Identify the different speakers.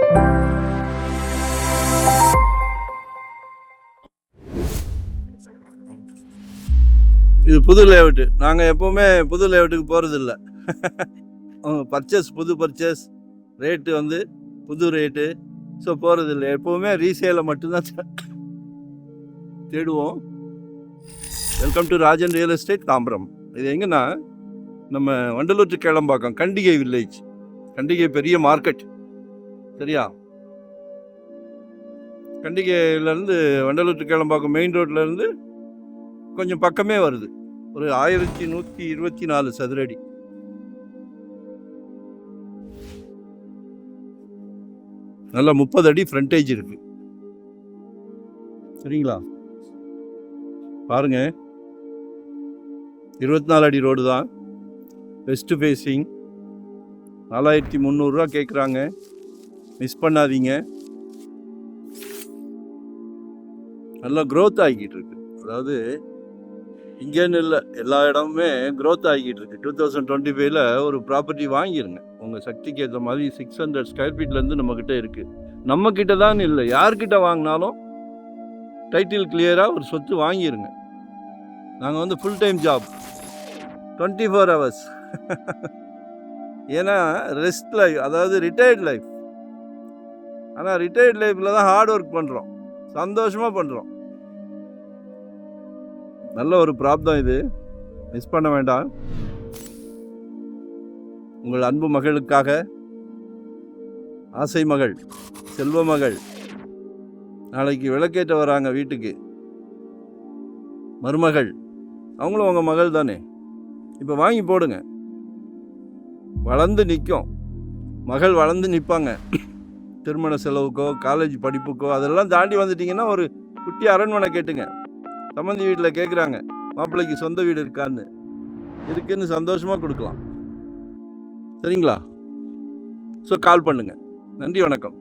Speaker 1: இது புது லேஅவுட்டு. நாங்கள் எப்போவுமே புது லேஅவுட்டுக்கு போகிறதில்ல. புது பர்ச்சேஸ் ரேட்டு வந்து புது ரேட்டு. ஸோ போகிறதில்ல. எப்போவுமே ரீசேலை மட்டும்தான் தேடுவோம். Welcome to Rajan real estate Tambaram. இது எங்கன்னா நம்ம வண்டலூர் டு கேளம்பாக்கம் கண்டிகை வில்லேஜ். கண்டிகை பெரிய மார்க்கெட், சரியா? கண்டிகையிலேருந்து வண்டலூர் டு கேளம்பாக்கம் மெயின் ரோட்லேருந்து கொஞ்சம் பக்கமே வருது. ஒரு 1124 சதுரடி. நல்லா 30 அடி ஃப்ரண்டேஜ் இருக்கு, சரிங்களா? பாருங்க, 24 அடி ரோடு தான். West facing. 4300 ரூபா கேட்குறாங்க. மிஸ் பண்ணாதீங்க. நல்லா க்ரோத் ஆகிக்கிட்டு இருக்கு. அதாவது இங்கேன்னு இல்லை, எல்லா இடமுமே க்ரோத் ஆகிக்கிட்டு இருக்கு. 2025 ஒரு ப்ராப்பர்ட்டி வாங்கிடுங்க. உங்கள் சக்திக்கு ஏற்ற மாதிரி 600 ஸ்கொயர் ஃபீட்லேருந்து நம்மக்கிட்ட இருக்குது. நம்மக்கிட்ட தான் இல்லை, யார்கிட்ட வாங்கினாலும் டைட்டில் கிளியராக ஒரு சொத்து வாங்கிடுங்க. நாங்கள் வந்து ஃபுல் டைம் ஜாப், 24 ஹவர்ஸ். ஏன்னா ரெஸ்ட் லைஃப், அதாவது ரிட்டையர்ட் லைஃப். ஆனால் ரிட்டையர்ட் லைஃப்பில் தான் ஹார்ட் ஒர்க் பண்ணுறோம், சந்தோஷமாக பண்ணுறோம். நல்ல ஒரு பிராப்தம் இது, மிஸ் பண்ண வேண்டாம். உங்கள் அன்பு மகளுக்காக, ஆசை மகள், செல்வ மகள், நாளைக்கு விளக்கேற்ற வராங்க வீட்டுக்கு, மருமகள், அவங்களும் உங்கள் மகள் தானே. இப்போ வாங்கி போடுங்க, வளர்ந்து நிற்கும். மகள் வளர்ந்து நிற்பாங்க. திருமண செலவுக்கோ காலேஜ் படிப்புக்கோ அதெல்லாம் தாண்டி வந்துட்டிங்கன்னா ஒரு குட்டி அரண்மனை கேட்டுங்க. சம்மந்தி வீட்டில் கேட்குறாங்க, மாப்பிள்ளைக்கு சொந்த வீடு இருக்கான்னு. இருக்குன்னு சந்தோஷமாக கொடுக்கலாம், சரிங்களா? ஸோ கால் பண்ணுங்கள். நன்றி, வணக்கம்.